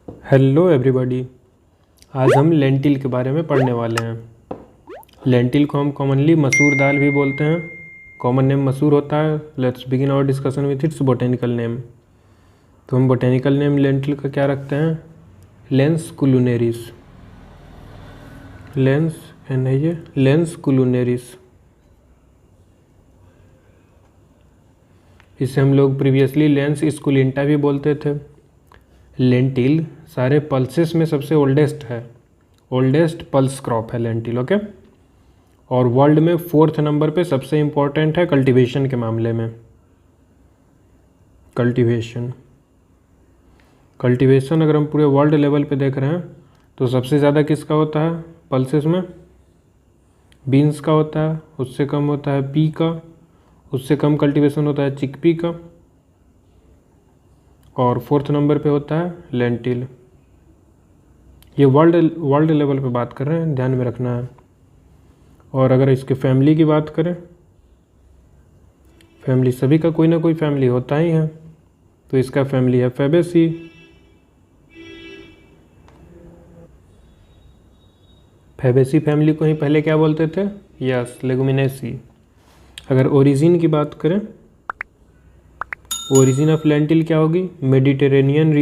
Hello everybody. आज हम lentil के बारे में पढ़ने वाले हैं। लेंटिल को हम कॉमनली मसूर दाल भी बोलते हैं। कॉमन नेम मसूर होता है। Let's begin our discussion with its botanical name. तो हम बोटेनिकल नेम लेंटिल का क्या रखते हैं? Lens culinaris. Lens culinaris. इसे हम लोग प्रीवियसली लेंस स्कुलिंटा भी बोलते थे। लेंटिल सारे पल्सेस में सबसे ओल्डेस्ट पल्स क्रॉप है लेंटिल। ओके। और वर्ल्ड में 4th नंबर पे सबसे इम्पोर्टेंट है कल्टीवेशन के मामले में। कल्टीवेशन अगर हम पूरे वर्ल्ड लेवल पे देख रहे हैं तो सबसे ज़्यादा किसका होता है पल्सेस में? बीन्स का होता है। उससे कम होता है पी का। उससे कम कल्टीवेशन होता है चिकपी का। और 4th नंबर पे होता है लेंटिल। ये वर्ल्ड लेवल पे बात कर रहे हैं, ध्यान में रखना है। और अगर इसके फैमिली की बात करें, फैमिली सभी का कोई ना कोई फैमिली होता ही है। तो इसका फैमिली है फैबेसी। फैबेसी फैमिली को ही पहले क्या बोलते थे? Yes, Leguminosae. अगर ओरिजिन की बात करें, ओरिजिन ऑफ लेंटिल क्या होगी? Mediterranean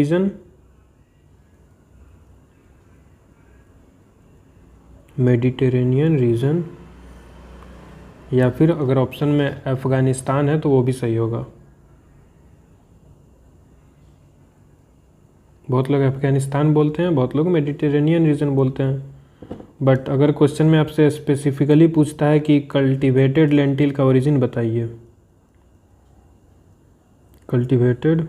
reason. या फिर अगर ऑप्शन में अफ़गानिस्तान है तो वो भी सही होगा। बहुत लोग अफ़गानिस्तान बोलते हैं, बहुत लोग मेडिटेरेनियन रीजन बोलते हैं। बट अगर क्वेश्चन में आपसे स्पेसिफिकली पूछता है कि कल्टीवेटेड लेंटिल का ओरिजिन बताइए, कल्टीवेटेड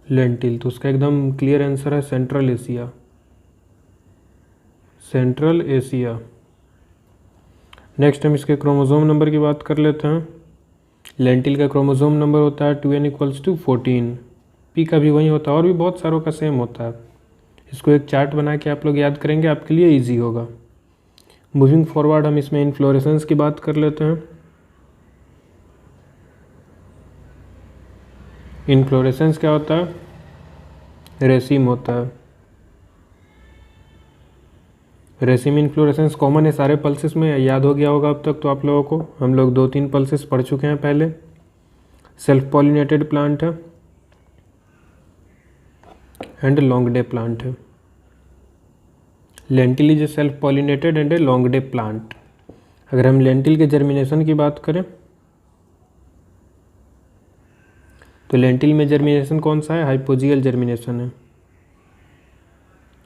लेंटिल, तो उसका एकदम क्लियर आंसर है सेंट्रल एशिया। नेक्स्ट हम इसके क्रोमोसोम नंबर की बात कर लेते हैं। लेंटिल का क्रोमोसोम नंबर होता है 2n = 14। पी का भी वही होता है और भी बहुत सारों का सेम होता है। इसको एक चार्ट बना के आप लोग याद करेंगे, आपके लिए इजी होगा। मूविंग फॉरवर्ड हम इसमें इन्फ्लोरेसेंस की बात कर लेते हैं। इन्फ्लोरेसेंस क्या होता है? रेसिम होता है। रेसिम इन्फ्लोरेसेंस कॉमन है सारे पल्सेस में, याद हो गया होगा अब तक तो आप लोगों को। हम लोग 2-3 पल्सेस पढ़ चुके हैं पहले। सेल्फ पॉलिनेटेड प्लांट है एंड लॉन्ग डे प्लांट है। Lentil is a self pollinated and a long day plant. अगर हम लेंटिल के जर्मिनेशन की बात करें तो लेंटिल में जर्मिनेशन कौन सा है? हाइपोजियल जर्मिनेशन है।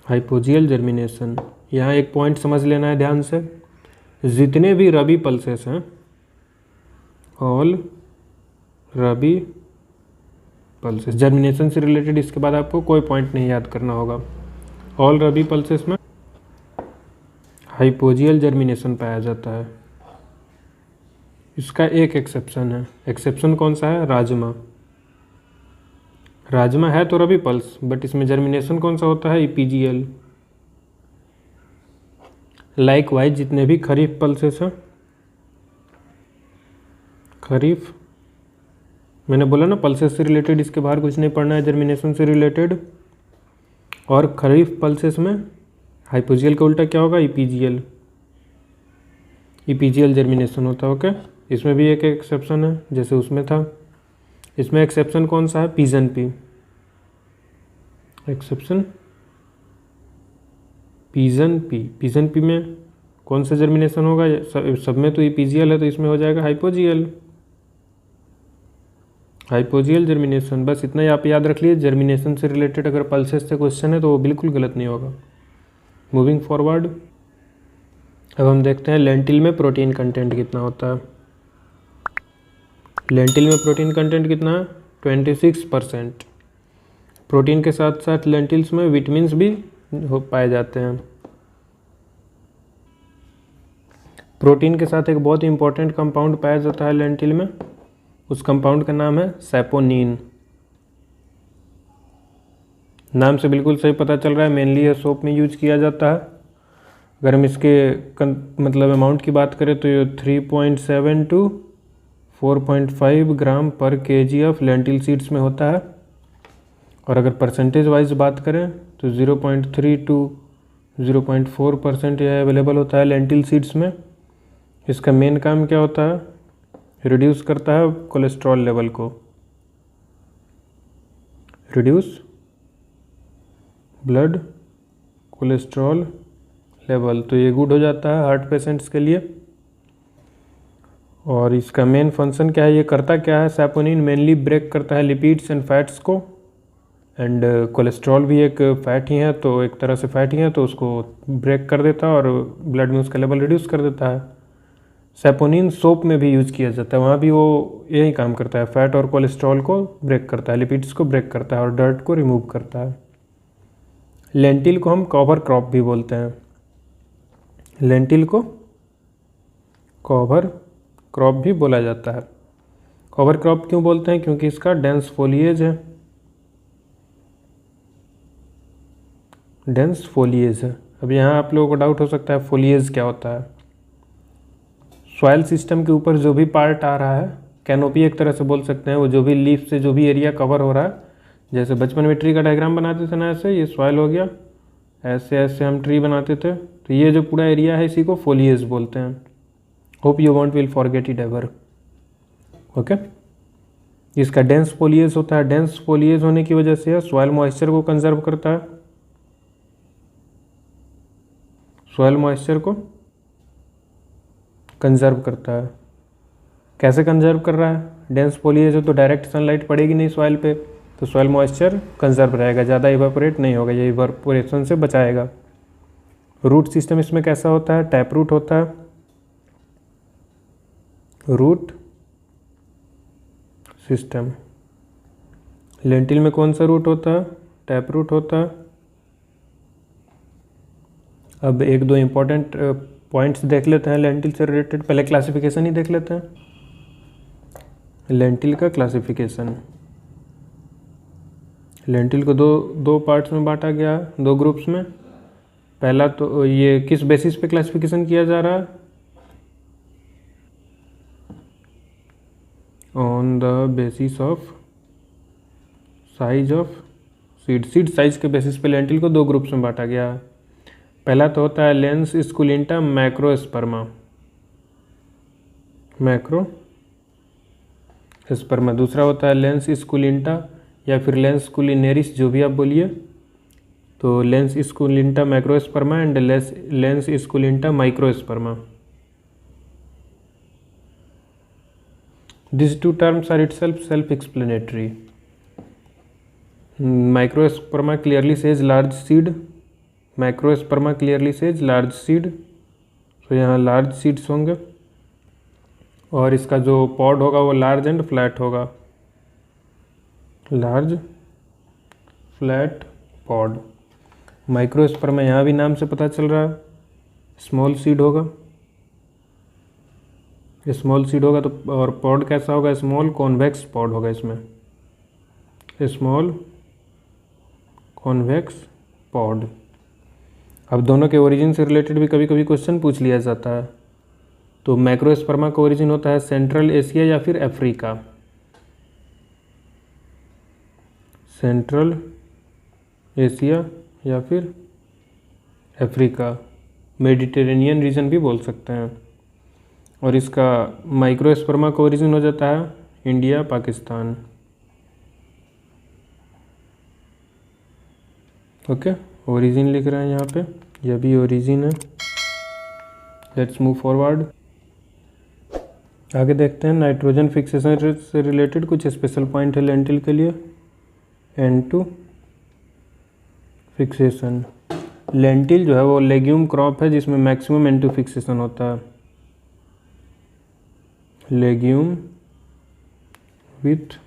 Hypogeal germination. यहाँ एक पॉइंट समझ लेना है ध्यान से, जितने भी रबी पल्सेस हैं, ऑल रबी पल्सेस, जर्मिनेशन से रिलेटेड इसके बाद आपको कोई पॉइंट नहीं याद करना होगा। ऑल रबी पल्सेस में हाइपोजियल जर्मिनेशन पाया जाता है। इसका एक एक्सेप्शन है। एक्सेप्शन कौन सा है? राजमा। राजमा है तो रबी पल्स, बट इसमें जर्मिनेशन कौन सा होता है? ईपीजीएल। लाइकवाइज जितने भी खरीफ पल्सेस हैं, खरीफ, मैंने बोला ना पल्सेस से रिलेटेड इसके बाहर कुछ नहीं पढ़ना है, जर्मिनेशन से रिलेटेड। और खरीफ पल्सेस में हाइपोजियल का उल्टा क्या होगा? ईपीजीएल। ईपीजीएल जर्मिनेशन होता है। ओके। इसमें भी एक एक्सेप्शन है जैसे उसमें था। इसमें एक्सेप्शन कौन सा है? Pigeon P. Exception pigeon P में कौन सा जर्मिनेशन होगा? सब में तो ईपीजीएल है तो इसमें हो जाएगा हाइपोजियल जर्मिनेशन। बस इतना ही आप याद रख लिए। जर्मिनेशन से रिलेटेड अगर पल्सेस से क्वेश्चन है तो वो बिल्कुल गलत नहीं होगा। मूविंग फॉरवर्ड, अब हम देखते हैं लेंटिल में प्रोटीन कंटेंट कितना होता है। लेंटिल में प्रोटीन कंटेंट कितना है? 26%। प्रोटीन के साथ साथ लेंटिल्स में विटामिन्स भी पाए जाते हैं। प्रोटीन के साथ एक बहुत ही इंपॉर्टेंट कंपाउंड पाया जाता है लेंटिल में। उस कंपाउंड का नाम है सैपोनिन। नाम से बिल्कुल सही पता चल रहा है, मेनली ये सोप में यूज किया जाता है। अगर हम इसके मतलब अमाउंट की बात करें तो ये 3.7 to 4.5 ग्राम पर केजी ऑफ लेंटिल सीड्स में होता है। और अगर परसेंटेज वाइज बात करें तो 0.3 to 0.4% यह अवेलेबल होता है लेंटिल सीड्स में। इसका मेन काम क्या होता है, रिड्यूस करता है कोलेस्ट्रॉल लेवल को, रिड्यूस ब्लड कोलेस्ट्रॉल लेवल, तो ये गुड हो जाता है हार्ट पेशेंट्स के लिए। और इसका मेन फंक्शन क्या है, ये करता क्या है, सैपोनिन मेनली ब्रेक करता है लिपिड्स एंड फैट्स को, एंड कोलेस्ट्रॉल भी एक फैट ही है, तो एक तरह से फैट ही है, तो उसको ब्रेक कर देता है और ब्लड में उसका लेवल रिड्यूस कर देता है। सैपोनिन सोप में भी यूज किया जाता है, वहाँ भी वो यही काम करता है, फैट और कोलेस्ट्रॉल को ब्रेक करता है, लिपिड्स को ब्रेक करता है और डर्ट को रिमूव करता है। लेंटिल को हम कवर क्रॉप भी बोलते हैं, लेंटिल को कवर क्रॉप भी बोला जाता है। कवर क्रॉप क्यों बोलते हैं, क्योंकि इसका डेंस फोलिएज है, डेंस फोलिएज है। अब यहाँ आप लोगों को डाउट हो सकता है फोलिएज क्या होता है। सॉइल सिस्टम के ऊपर जो भी पार्ट आ रहा है, कैनोपी एक तरह से बोल सकते हैं, वो जो भी लीफ से जो भी एरिया कवर हो रहा है, जैसे बचपन में ट्री का डायग्राम बनाते थे ना, ऐसे ये सॉइल हो गया, ऐसे ऐसे हम ट्री बनाते थे, तो ये जो पूरा एरिया है इसी को फोलिएज बोलते हैं। Hope you want will forget it ever, okay. इसका डेंस फोलिएज होता है, डेंस फोलिएज होने की वजह से सॉइल मॉइस्चर को कंजर्व करता है, सॉइल मॉइस्चर को कंजर्व करता है। कैसे कंजर्व कर रहा है, डेंस फोलिएज है तो डायरेक्ट सनलाइट पड़ेगी नहीं सॉइल पे, तो सॉइल मॉइस्चर कंजर्व रहेगा, ज़्यादा इवेपोरेट नहीं होगा, ये इवेपोरेशन से बचाएगा। रूट सिस्टम इसमें कैसा होता है, टैप रूट होता है, रूट सिस्टम। लेंटिल में कौन सा रूट होता है, टैप रूट होता है। अब एक दो इम्पॉर्टेंट पॉइंट्स देख लेते हैं लेंटिल से रिलेटेड, पहले क्लासिफिकेशन ही देख लेते हैं। लेंटिल का क्लासिफिकेशन, लेंटिल को दो पार्ट्स में बांटा गया है, दो ग्रुप्स में। पहला तो ये किस बेसिस पे क्लासिफिकेशन किया जा रहा है, on the basis of size of seed, seed size के बेसिस पे लेंटिल को दो ग्रुप्स में बांटा गया है। पहला तो होता है लेंस स्कुलिंटा मैक्रोस्पर्मा, मैक्रोस्पर्मा। दूसरा होता है लेंस स्कुलिंटा या फिर लेंस कुलिनेरिस, जो भी आप बोलिए, तो lens स्कुलिंटा मैक्रोस्पर्मा and lens स्कुलिंटा माइक्रोस्पर्मा। These two terms are itself self-explanatory. Microsperma clearly says large seed, Macrosperma clearly says large seed, तो यहाँ large seeds होंगे, और इसका जो पॉड होगा वो लार्ज एंड फ्लैट होगा, लार्ज फ्लैट पॉड। माइक्रोस्पर्मा यहाँ भी नाम से पता चल रहा है स्मॉल सीड होगा, स्मॉल सीड होगा, तो और पॉड कैसा होगा, स्मॉल कॉन्वेक्स पॉड होगा इसमें, स्मॉल कॉन्वेक्स पॉड। अब दोनों के ओरिजिन से रिलेटेड भी कभी कभी क्वेश्चन पूछ लिया जाता है। तो मैक्रोस्पर्मा का ओरिजिन होता है सेंट्रल एशिया या फिर अफ्रीका, सेंट्रल एशिया या फिर अफ्रीका, मेडिटेरेनियन रीजन भी बोल सकते हैं। और इसका माइक्रोस्पर्मा का ओरिजिन हो जाता है इंडिया पाकिस्तान, ओके। ओरिजिन लिख रहे हैं यहाँ पे, यह भी ओरिजिन है। लेट्स मूव फॉरवर्ड, आगे देखते हैं। नाइट्रोजन फिक्सेशन से रिलेटेड कुछ स्पेशल पॉइंट है लेंटिल के लिए। N2 फिक्सेशन, लेंटिल जो है वो लेग्यूम क्रॉप है जिसमें मैक्सिमम N2 फिक्सेशन होता है, legume with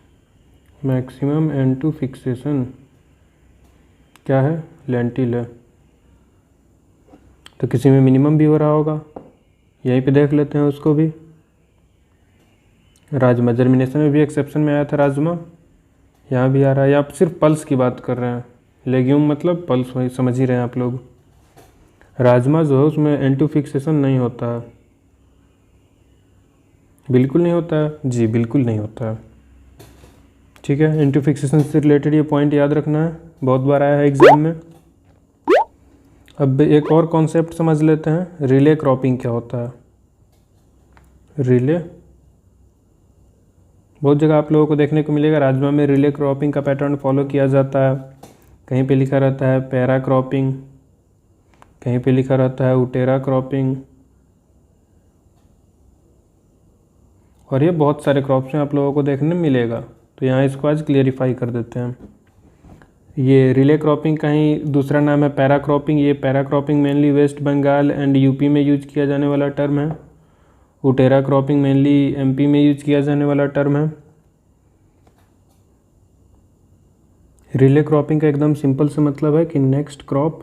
maximum N2 fixation क्या है, लेंटिल है। तो किसी में मिनिमम भी हो रहा होगा, यहीं पे देख लेते हैं उसको भी। राजमा, जर्मिनेशन में भी एक्सेप्शन में आया था राजमा, यहाँ भी आ रहा है। आप सिर्फ पल्स की बात कर रहे हैं, लेग्यूम मतलब पल्स, वही समझ ही रहे हैं आप लोग। राजमा जो है उसमें N2 फिक्सेशन नहीं होता है, बिल्कुल नहीं होता है जी, बिल्कुल नहीं होता है। ठीक है, इनटू फिक्सेशन से रिलेटेड ये पॉइंट याद रखना है, बहुत बार आया है एग्जाम में। अब एक और कॉन्सेप्ट समझ लेते हैं, रिले क्रॉपिंग क्या होता है। रिले बहुत जगह आप लोगों को देखने को मिलेगा, राजमा में रिले क्रॉपिंग का पैटर्न फॉलो किया जाता है। कहीं पे लिखा रहता है पैरा क्रॉपिंग, कहीं पे लिखा रहता है उटेरा क्रॉपिंग, और ये बहुत सारे क्रॉप्स में आप लोगों को देखने मिलेगा। तो यहाँ इसको आज क्लियरिफाई कर देते हैं। ये रिले क्रॉपिंग का ही दूसरा नाम है पैरा क्रॉपिंग। ये para cropping mainly West Bengal and UP में यूज किया जाने वाला टर्म है। उटेरा क्रॉपिंग मेनली एमपी में यूज किया जाने वाला टर्म है। रिले क्रॉपिंग का एकदम सिंपल से मतलब है कि नेक्स्ट क्रॉप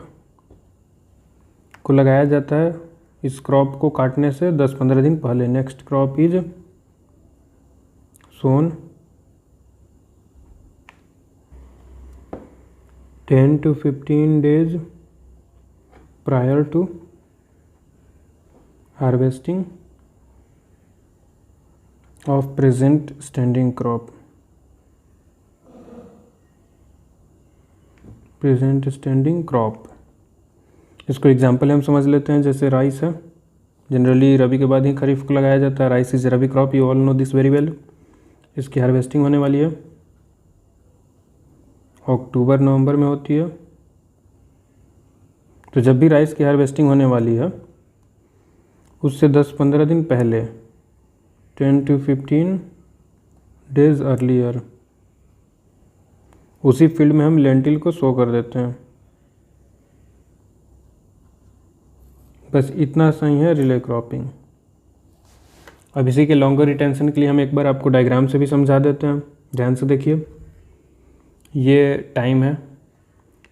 को लगाया जाता है इस क्रॉप को काटने से 10-15 दिन पहले। Next crop is sown 10 to 15 days prior to harvesting of present standing crop. Present standing crop, इसको एग्जांपल हम समझ लेते हैं। जैसे राइस है, जनरली रबी के बाद ही खरीफ को लगाया जाता है। Rice is rabi crop, you all know this very well. इसकी हार्वेस्टिंग होने वाली है अक्टूबर नवंबर में होती है। तो जब भी राइस की हार्वेस्टिंग होने वाली है उससे 10-15 दिन पहले 10 to 15 days अर्लियर उसी फील्ड में हम लेंटिल को सो कर देते हैं। बस इतना सही है रिले क्रॉपिंग। अब इसी के लॉन्गर रिटेंशन के लिए हम एक बार आपको डायग्राम से भी समझा देते हैं, ध्यान से देखिए। ये टाइम है,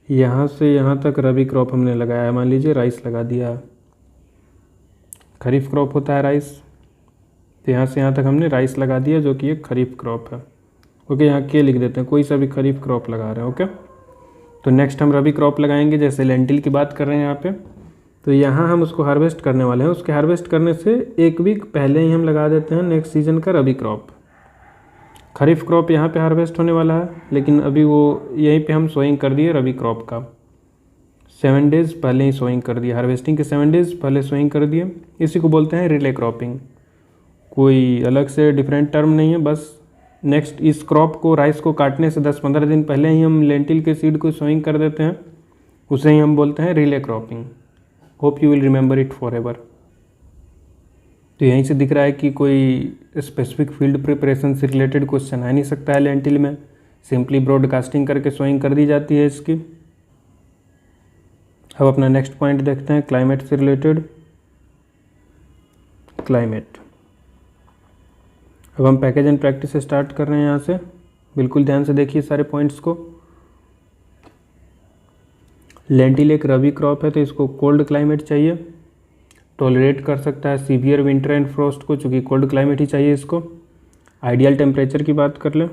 यहाँ से यहाँ तक रबी क्रॉप हमने लगाया है। मान लीजिए राइस लगा दिया, खरीफ क्रॉप होता है राइस, तो यहाँ से यहाँ तक हमने राइस लगा दिया जो कि एक खरीफ क्रॉप है। ओके, यहाँ के लिख देते हैं, कोई सा भी खरीफ क्रॉप लगा रहे हैं। ओके, तो नेक्स्ट हम रबी क्रॉप लगाएंगे। जैसे लेंटिल की बात कर रहे हैं यहाँ पे, तो यहाँ हम उसको हार्वेस्ट करने वाले हैं। उसके हार्वेस्ट करने से एक वीक पहले ही हम लगा देते हैं नेक्स्ट सीजन का रबी क्रॉप। खरीफ क्रॉप यहाँ पे हार्वेस्ट होने वाला है, लेकिन अभी वो यहीं पे हम सोइंग कर दिए रबी क्रॉप का। 7 days पहले ही सोइंग कर दिया, हार्वेस्टिंग के 7 days पहले सोइंग कर दिए। इसी को बोलते हैं रिले क्रॉपिंग। कोई अलग से डिफरेंट टर्म नहीं है, बस नेक्स्ट इस क्रॉप को, राइस को काटने से 10-15 दिन पहले ही हम लेंटिल के सीड को सोइंग कर देते हैं, उसे ही हम बोलते हैं relay cropping. Hope you will remember it for ever. तो यहीं से दिख रहा है कि कोई स्पेसिफिक फील्ड प्रिपरेशन से रिलेटेड क्वेश्चन आ नहीं सकता है लेंटिल में, सिंपली ब्रॉडकास्टिंग करके सोइंग कर दी जाती है इसकी। अब अपना नेक्स्ट पॉइंट देखते हैं, क्लाइमेट से रिलेटेड। क्लाइमेट, अब हम पैकेज एंड प्रैक्टिस से स्टार्ट कर रहे हैं। यहाँ से बिल्कुल ध्यान से देखिए सारे पॉइंट्स को। लेंटिल एक रबी क्रॉप है, तो इसको कोल्ड क्लाइमेट चाहिए, टॉलरेट कर सकता है सीवियर विंटर एंड फ्रोस्ट को, चूँकि कोल्ड क्लाइमेट ही चाहिए इसको। आइडियल टेम्परेचर की बात कर लें,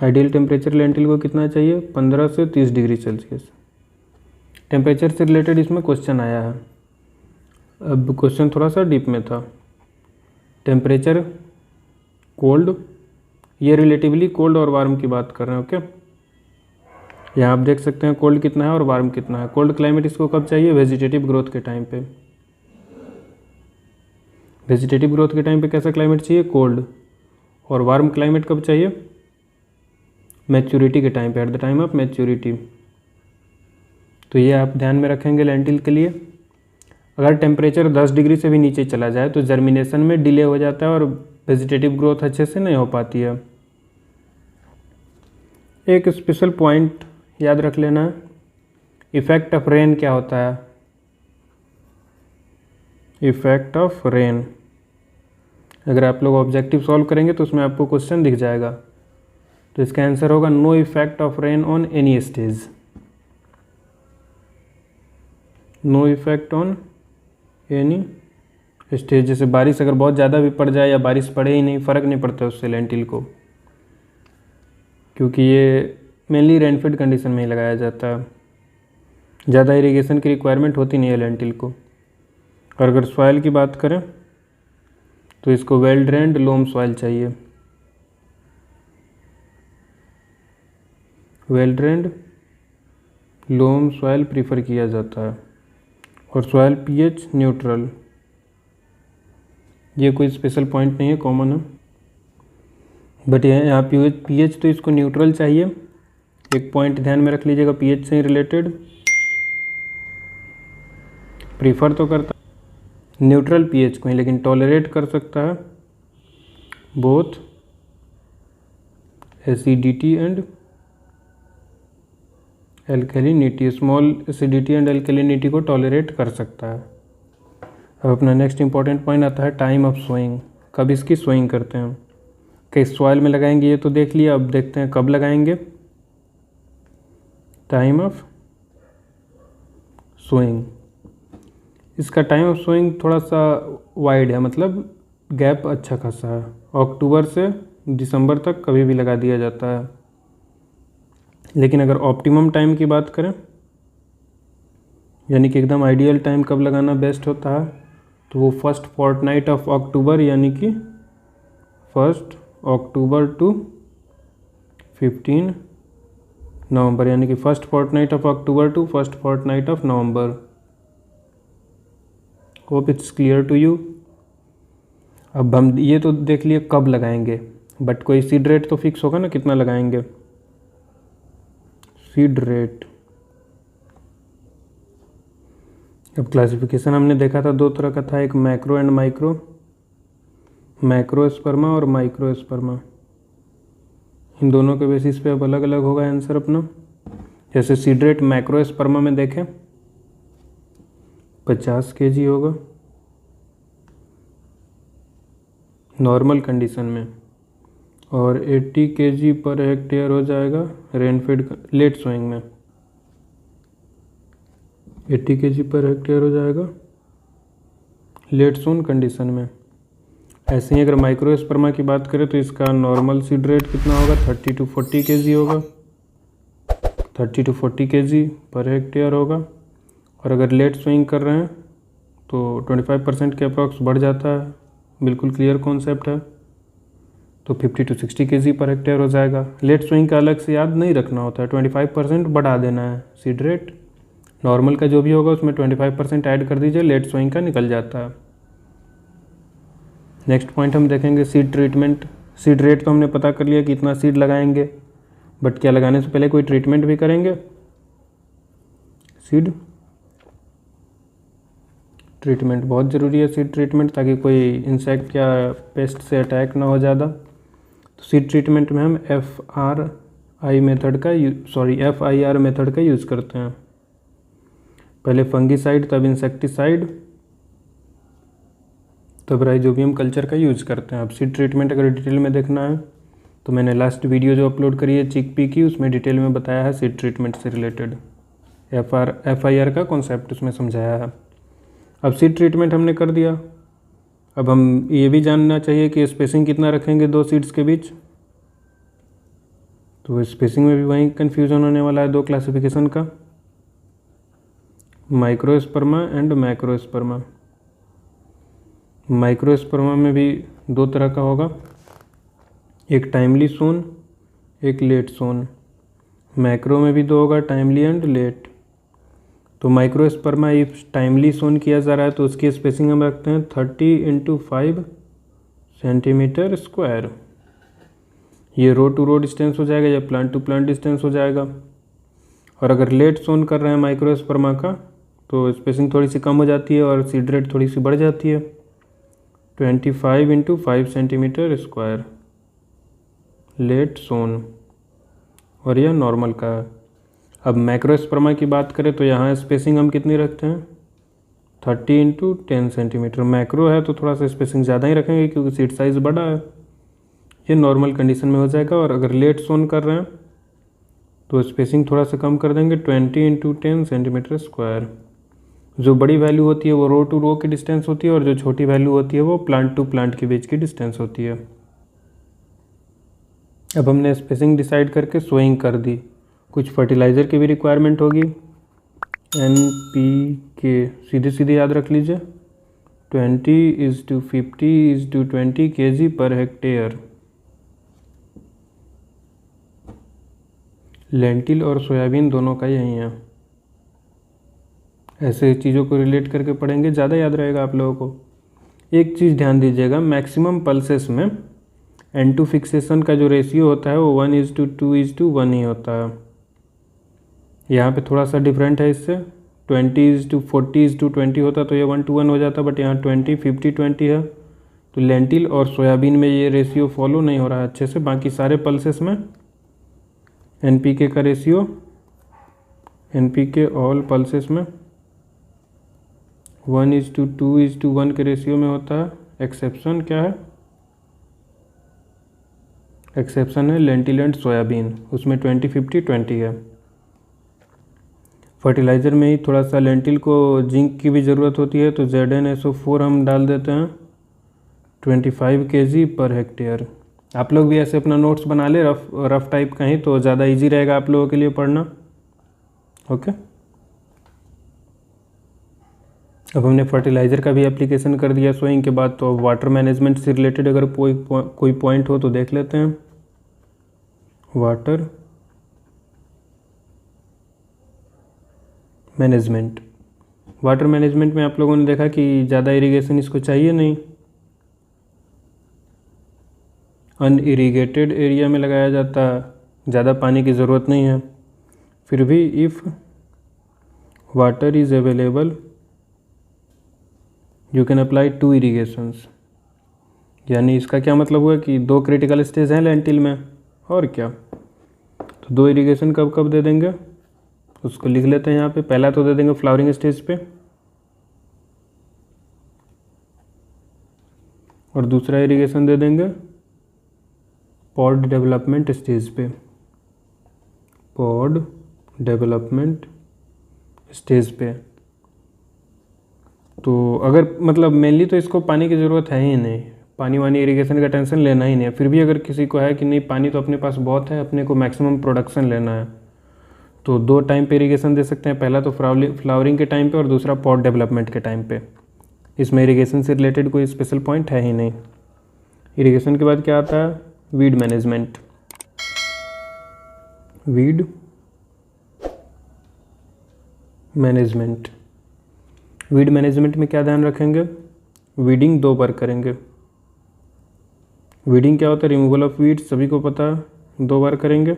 आइडियल टेम्परेचर लेंटिल को कितना चाहिए, 15 से 30 डिग्री सेल्सियस। टेम्परेचर से रिलेटेड इसमें क्वेश्चन आया है। अब क्वेश्चन थोड़ा सा डीप में था। टेम्परेचर कोल्ड, ये रिलेटिवली कोल्ड और वार्म की बात कर रहे हैं। ओके, यहाँ आप देख सकते हैं कोल्ड कितना है और वार्म कितना है। कोल्ड क्लाइमेट इसको कब चाहिए, वेजिटेटिव ग्रोथ के टाइम पे। वेजिटेटिव ग्रोथ के टाइम पे कैसा क्लाइमेट चाहिए, कोल्ड। और वार्म क्लाइमेट कब चाहिए, मैच्योरिटी के टाइम पे, at the time of maturity. तो ये आप ध्यान में रखेंगे लेंटिल के लिए। अगर टेम्परेचर 10 डिग्री से भी नीचे चला जाए तो जर्मिनेशन में डिले हो जाता है और वेजिटेटिव ग्रोथ अच्छे से नहीं हो पाती है। एक स्पेशल पॉइंट याद रख लेना, इफेक्ट ऑफ रेन क्या होता है। इफेक्ट ऑफ रेन, अगर आप लोग ऑब्जेक्टिव सॉल्व करेंगे तो उसमें आपको क्वेश्चन दिख जाएगा। तो इसका आंसर होगा no effect of rain on any stage. No effect on any stage. जैसे बारिश अगर बहुत ज़्यादा भी पड़ जाए या बारिश पड़े ही नहीं, फ़र्क नहीं पड़ता उससे लेंटिल को, क्योंकि ये मेनली रेनफीड कंडीशन में ही लगाया जाता है। ज़्यादा इरिगेशन की रिक्वायरमेंट होती नहीं है लेंटिल को। और अगर सॉइल की बात करें तो इसको वेल ड्रेन्ड लोम सॉइल चाहिए। Well drained loam soil prefer किया जाता है, और सॉइल पीएच न्यूट्रल। ये कोई स्पेशल पॉइंट नहीं है, कॉमन है, बट यहाँ पीएच तो इसको न्यूट्रल चाहिए। एक पॉइंट ध्यान में रख लीजिएगा, पीएच से ही रिलेटेड प्रीफर तो करता न्यूट्रल पीएच को ही, लेकिन टॉलरेट कर सकता है both acidity and alkalinity. Small acidity and alkalinity को टॉलरेट कर सकता है। अब अपना नेक्स्ट इंपॉर्टेंट पॉइंट आता है टाइम ऑफ सोइंग। कब इसकी सोइंग करते हैं, किस सॉइल में लगाएंगे ये तो देख लिया, अब देखते हैं कब लगाएंगे। टाइम ऑफ सोइंग, इसका टाइम ऑफ सोइंग थोड़ा सा वाइड है, मतलब गैप अच्छा खासा है। अक्टूबर से दिसंबर तक कभी भी लगा दिया जाता है, लेकिन अगर ऑप्टिमम टाइम की बात करें, यानी कि एकदम आइडियल टाइम कब लगाना बेस्ट होता है, तो वो फर्स्ट फोर्टनाइट ऑफ अक्टूबर, यानी कि 1 अक्टूबर टू 15 नवंबर, यानी कि first fortnight of October to first fortnight of November. Hope it's clear to you. अब हम ये तो देख लिए कब लगाएंगे, बट कोई सीड रेट तो फिक्स होगा ना, कितना लगाएंगे। सीड रेट, अब क्लासिफिकेशन हमने देखा था दो तरह का था, एक मैक्रो एंड माइक्रो, मैक्रोस्पर्मा और माइक्रोस्पर्मा। इन दोनों के बेसिस पे अब अलग अलग होगा आंसर अपना। जैसे सीड रेट मैक्रोस्पर्मा में देखें 50 kg होगा नॉर्मल कंडीशन में, और 80 kg पर हेक्टेयर हो जाएगा रेनफेड लेट सोइंग में। 80 kg पर हेक्टेयर हो जाएगा लेट सोन कंडीशन में। ऐसे ही अगर माइक्रोस्पर्मा की बात करें तो इसका नॉर्मल सीड रेट कितना होगा, 30 to 40 kg होगा, 30 to 40 kg पर हेक्टेयर होगा। और अगर लेट स्विंग कर रहे हैं तो 25% के अप्रॉक्स बढ़ जाता है, बिल्कुल क्लियर कॉन्सेप्ट है, तो 50 to 60 kg पर हेक्टेयर हो जाएगा। लेट स्विंग का अलग से याद नहीं रखना होता है, 25% बढ़ा देना है। सीड रेट नॉर्मल का जो भी होगा उसमें 25% ऐड कर दीजिए, लेट स्विंग का निकल जाता है। नेक्स्ट पॉइंट हम देखेंगे सीड ट्रीटमेंट। सीड रेट तो हमने पता कर लिया कि इतना सीड लगाएंगे, बट क्या लगाने से पहले कोई ट्रीटमेंट भी करेंगे। सीड ट्रीटमेंट बहुत ज़रूरी है, सीड ट्रीटमेंट, ताकि कोई इंसेक्ट या पेस्ट से अटैक ना हो ज़्यादा। तो सीड ट्रीटमेंट में हम FIR मेथड का यूज़ करते हैं। पहले फंगीसाइड, तब इंसेक्टिसाइड, तब राइजोबियम कल्चर का यूज़ करते हैं। अब सीड ट्रीटमेंट अगर डिटेल में देखना है तो मैंने लास्ट वीडियो जो अपलोड करी है चिकपी की, उसमें डिटेल में बताया है सीड ट्रीटमेंट से रिलेटेड। FIR का कॉन्सेप्ट उसमें समझाया है। अब सीड ट्रीटमेंट हमने कर दिया, अब हम ये भी जानना चाहिए कि स्पेसिंग कितना रखेंगे दो सीड्स के बीच। तो स्पेसिंग में भी वहीं कन्फ्यूज़न होने वाला है दो क्लासिफिकेशन का, माइक्रोस्पर्मा एंड मैक्रोस्पर्मा। माइक्रोस्पर्मा में भी दो तरह का होगा, एक टाइमली सोन, एक लेट सोन। मैक्रो में भी दो होगा, टाइमली एंड लेट। तो माइक्रोस्पर्मा इफ टाइमली सोन किया जा रहा है तो उसकी स्पेसिंग हम रखते हैं 30 × 5 सेंटीमीटर स्क्वायर। ये रो टू रो डिस्टेंस हो जाएगा या प्लांट टू प्लांट डिस्टेंस हो जाएगा। और अगर लेट सोन कर रहे हैं माइक्रोस्पर्मा का तो स्पेसिंग थोड़ी सी कम हो जाती है और सीड रेट थोड़ी सी बढ़ जाती है, 25 × 5 सेंटीमीटर स्क्वायर लेट सोन, और यह नॉर्मल का है। अब मैक्रोस्पर्मा की बात करें तो यहाँ स्पेसिंग हम कितनी रखते हैं, 30 × 10 सेंटीमीटर। मैक्रो है तो थोड़ा सा स्पेसिंग ज़्यादा ही रखेंगे क्योंकि सीड साइज़ बड़ा है, ये नॉर्मल कंडीशन में हो जाएगा। और अगर लेट सोन कर रहे हैं तो स्पेसिंग थोड़ा सा कम कर देंगे, 20 × 10 सेंटीमीटर स्क्वायर। जो बड़ी वैल्यू होती है वो रो टू रो की डिस्टेंस होती है, और जो छोटी वैल्यू होती है वो प्लांट टू प्लांट के बीच की डिस्टेंस होती है। अब हमने स्पेसिंग डिसाइड करके सोइंग कर दी। कुछ फर्टिलाइज़र की भी रिक्वायरमेंट होगी, NPK सीधे सीधे याद रख लीजिए, 20:50:20 kg पर हेक्टेयर। लेंटिल और सोयाबीन दोनों का यही है। ऐसे चीज़ों को रिलेट करके पढ़ेंगे, ज़्यादा याद रहेगा आप लोगों को। एक चीज़ ध्यान दीजिएगा, मैक्सिमम पल्सेस में N2 फिक्सेशन का जो रेशियो होता है वो 1:2:1 ही होता है। यहाँ पे थोड़ा सा डिफरेंट है इससे, 20:40:20 होता तो ये 1:1 हो जाता, बट यहाँ 20:50:20 है। तो लेंटिल और सोयाबीन में ये रेशियो फॉलो नहीं हो रहा है अच्छे से। बाकी सारे पल्सेस में NPK का रेशियो, NPK ऑल पल्सेस में 1:2:1 के रेशियो में होता है। एक्सेप्शन क्या है? एक्सेप्शन है लेंटिल एंड सोयाबीन, उसमें 20:50:20 है। फर्टिलाइज़र में ही थोड़ा सा लेंटिल को जिंक की भी ज़रूरत होती है, तो ZnSO4 हम डाल देते हैं 25 kg पर हेक्टेयर। आप लोग भी ऐसे अपना नोट्स बना ले रफ टाइप का ही, तो ज़्यादा इजी रहेगा आप लोगों के लिए पढ़ना। ओके, अब हमने फर्टिलाइज़र का भी एप्लीकेशन कर दिया सोइंग के बाद, तो अब वाटर मैनेजमेंट से रिलेटेड अगर कोई पॉइंट हो तो देख लेते हैं। वाटर मैनेजमेंट, वाटर मैनेजमेंट में आप लोगों ने देखा कि ज़्यादा इरिगेशन इसको चाहिए नहीं, अनइरिगेटेड एरिया में लगाया जाता है, ज़्यादा पानी की ज़रूरत नहीं है। फिर भी if water is available you can apply 2 इरीगेशंस। यानी इसका क्या मतलब हुआ कि 2 क्रिटिकल स्टेज हैं लेंटिल में, और क्या। तो 2 इरीगेशन कब कब दे देंगे उसको लिख लेते हैं यहाँ पे। पहला तो दे देंगे फ्लावरिंग स्टेज पे, और दूसरा इरीगेशन दे देंगे पॉड डेवलपमेंट स्टेज पे। पॉड डेवलपमेंट स्टेज पे तो अगर मतलब मेनली तो इसको पानी की ज़रूरत है ही नहीं, पानी वानी इरिगेशन का टेंशन लेना ही नहीं है। फिर भी अगर किसी को है कि नहीं पानी तो अपने पास बहुत है, अपने को मैक्सिमम प्रोडक्शन लेना है, तो 2 टाइम पे इरिगेशन दे सकते हैं। पहला तो फ्लावरिंग के टाइम पे, और दूसरा पॉट डेवलपमेंट के टाइम पे। इसमें इरिगेशन से रिलेटेड कोई स्पेशल पॉइंट है ही नहीं। इरिगेशन के बाद क्या आता है? Weed management. Weed management, weed management में क्या ध्यान रखेंगे? वीडिंग 2 बार करेंगे। वीडिंग क्या होता है? रिमूवल ऑफ वीड्स, सभी को पता है, 2 बार करेंगे।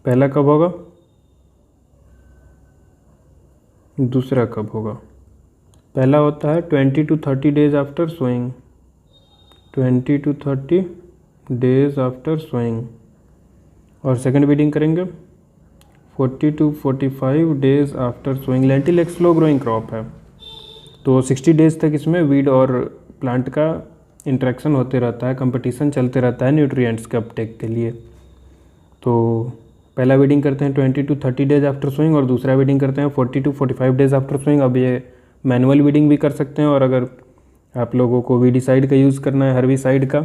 पहला कब होगा, दूसरा कब होगा? पहला होता है 20 to 30 days after sowing, 20 to 30 days after sowing. और सेकंड वीडिंग करेंगे 40 to 45 days after sowing. Lentil एक स्लो ग्रोइंग क्रॉप है, तो 60 डेज तक इसमें वीड और प्लांट का इंटरेक्शन होते रहता है, कंपटीशन चलते रहता है न्यूट्रिएंट्स के अपटेक के लिए। तो पहला वीडिंग करते हैं 20 to 30 डेज आफ्टर सोइंग, और दूसरा वीडिंग करते हैं 40 to 45 डेज आफ्टर सोइंग। अब ये मैनुअल वीडिंग भी कर सकते हैं, और अगर आप लोगों को वीडिसाइड का यूज़ करना है, हर्बिसाइड का,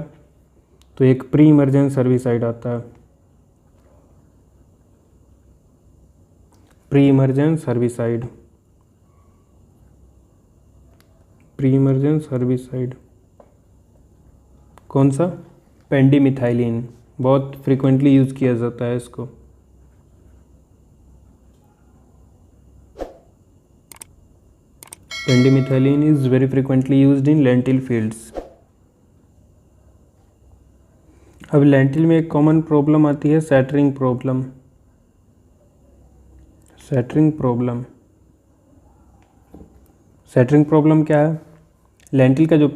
तो एक प्री इमर्जेंस हर्बिसाइड आता है, pre emergence herbicide. Pre emergence herbicide कौन सा? पेंडिमिथाइलिन, बहुत फ्रीक्वेंटली यूज़ किया जाता है इसको। Pendimethalin is very frequently used in lentil fields. अब लेंटिल में एक कॉमन प्रॉब्लम आती है, shattering problem. Shattering problem, shattering problem क्या है? लेंटिल का जो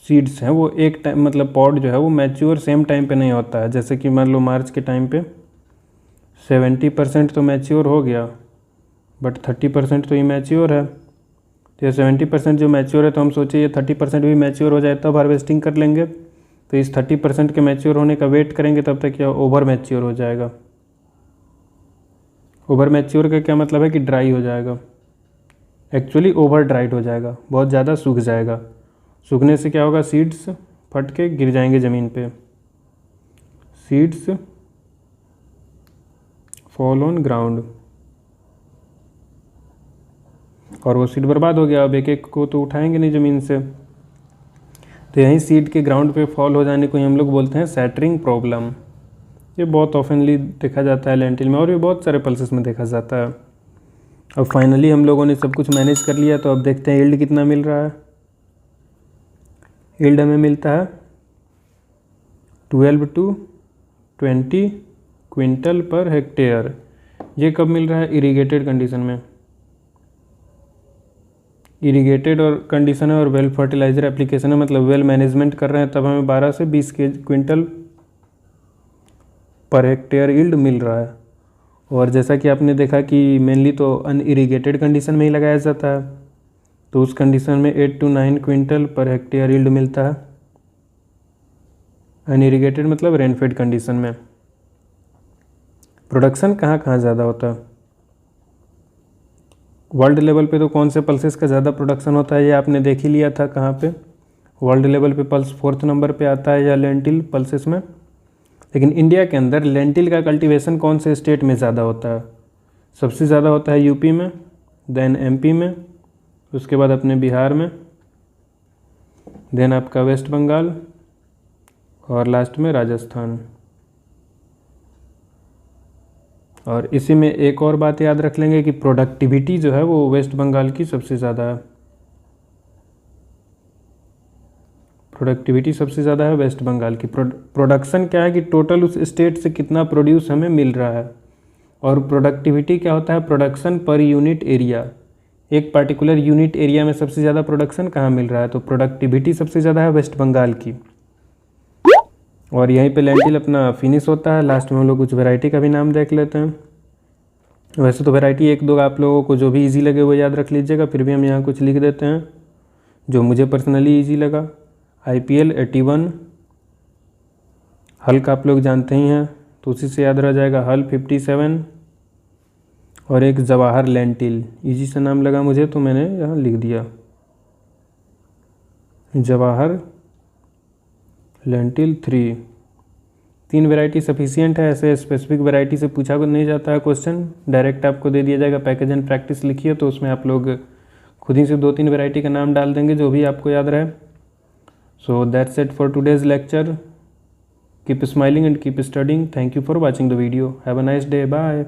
सीड्स हैं वो एक टाइम मतलब पॉड जो है वो मैच्योर सेम टाइम पे नहीं होता है। जैसे कि मान लो मार्च के टाइम पे 70% तो मैच्योर हो गया, बट 30% तो इमैच्योर है। तो ये 70% जो मैच्योर है, तो हम सोचे ये 30% भी मैच्योर हो जाए तब हार्वेस्टिंग कर लेंगे। तो इस 30% के मैच्योर होने का वेट करेंगे, तब तक यह ओवर मैच्योर हो जाएगा। ओवर मैच्योर का क्या मतलब है? कि ड्राई हो जाएगा, एक्चुअली ओवर ड्राइड हो जाएगा, बहुत ज़्यादा सूख जाएगा। सूखने से क्या होगा? सीड्स फट के गिर जाएंगे ज़मीन पे, सीड्स फॉल ऑन ग्राउंड, और वो सीड बर्बाद हो गया। अब एक एक को तो उठाएंगे नहीं ज़मीन से, तो यहीं सीड के ग्राउंड पे फॉल हो जाने को ही हम लोग बोलते हैं सैटरिंग प्रॉब्लम। ये बहुत ऑफनली देखा जाता है लेंटिल में, और ये बहुत सारे पल्सेस में देखा जाता है। अब फाइनली हम लोगों ने सब कुछ मैनेज कर लिया, तो अब देखते हैं यील्ड कितना मिल रहा है। यील्ड हमें मिलता है 12 to 20 क्विंटल पर हेक्टेयर। ये कब मिल रहा है? इरीगेटेड कंडीशन में। इरीगेटेड और कंडीशन है और वेल फर्टिलाइजर एप्लीकेशन है, मतलब वेल मैनेजमेंट कर रहे हैं, तब हमें 12 से 20 क्विंटल पर हेक्टेयर यील्ड मिल रहा है। और जैसा कि आपने देखा कि मेनली तो अनइरीगेटेड कंडीशन में ही लगाया जाता है, तो उस कंडीशन में 8 to 9 quintal per hectare yield मिलता है। अनइरीगेटेड मतलब रेनफेड कंडीशन में। प्रोडक्शन कहाँ कहाँ ज़्यादा होता है? वर्ल्ड लेवल पे तो कौन से पल्सेस का ज़्यादा प्रोडक्शन होता है, ये आपने देख ही लिया था। कहाँ पे? वर्ल्ड लेवल पे पल्स 4th नंबर पे आता है, या लेंटिल पल्सेस में। लेकिन इंडिया के अंदर लेंटिल का कल्टीवेशन कौन से स्टेट में ज़्यादा होता है? सबसे ज़्यादा होता है यूपी में, देन एमपी में, उसके बाद अपने बिहार में, देन आपका वेस्ट बंगाल, और लास्ट में राजस्थान। और इसी में एक और बात याद रख लेंगे कि प्रोडक्टिविटी जो है वो वेस्ट बंगाल की सबसे ज़्यादा है। प्रोडक्टिविटी सबसे ज़्यादा है वेस्ट बंगाल की। प्रोडक्शन क्या है कि टोटल उस स्टेट से कितना प्रोड्यूस हमें मिल रहा है, और प्रोडक्टिविटी क्या होता है? Production per unit area. एक पार्टिकुलर यूनिट एरिया में सबसे ज़्यादा प्रोडक्शन कहाँ मिल रहा है, तो प्रोडक्टिविटी सबसे ज़्यादा है वेस्ट बंगाल की। और यहीं पे लेंटिल अपना फिनिश होता है। लास्ट में हम लोग कुछ वैरायटी का भी नाम देख लेते हैं। वैसे तो वैरायटी एक दो आप लोगों को जो भी इजी लगे वो याद रख लीजिएगा, फिर भी हम यहाँ कुछ लिख देते हैं जो मुझे पर्सनली इजी लगा। IPL 81, हल का आप लोग जानते ही हैं, तो उसी से याद रह जाएगा हल 57, और एक जवाहर लेंटिल। इजी से नाम लगा मुझे तो मैंने यहाँ लिख दिया जवाहर लेंटिल 3। 3 वैरायटी सफिशिएंट है। ऐसे स्पेसिफिक वैरायटी से पूछा नहीं जाता है क्वेश्चन, डायरेक्ट आपको दे दिया जाएगा। पैकेज एंड प्रैक्टिस लिखिए, तो उसमें आप लोग खुद ही से 2-3 वैरायटी का नाम डाल देंगे जो भी आपको याद रहे। So that's it for today's lecture. Keep smiling and keep studying. Thank you for watching the video. Have a nice day. Bye.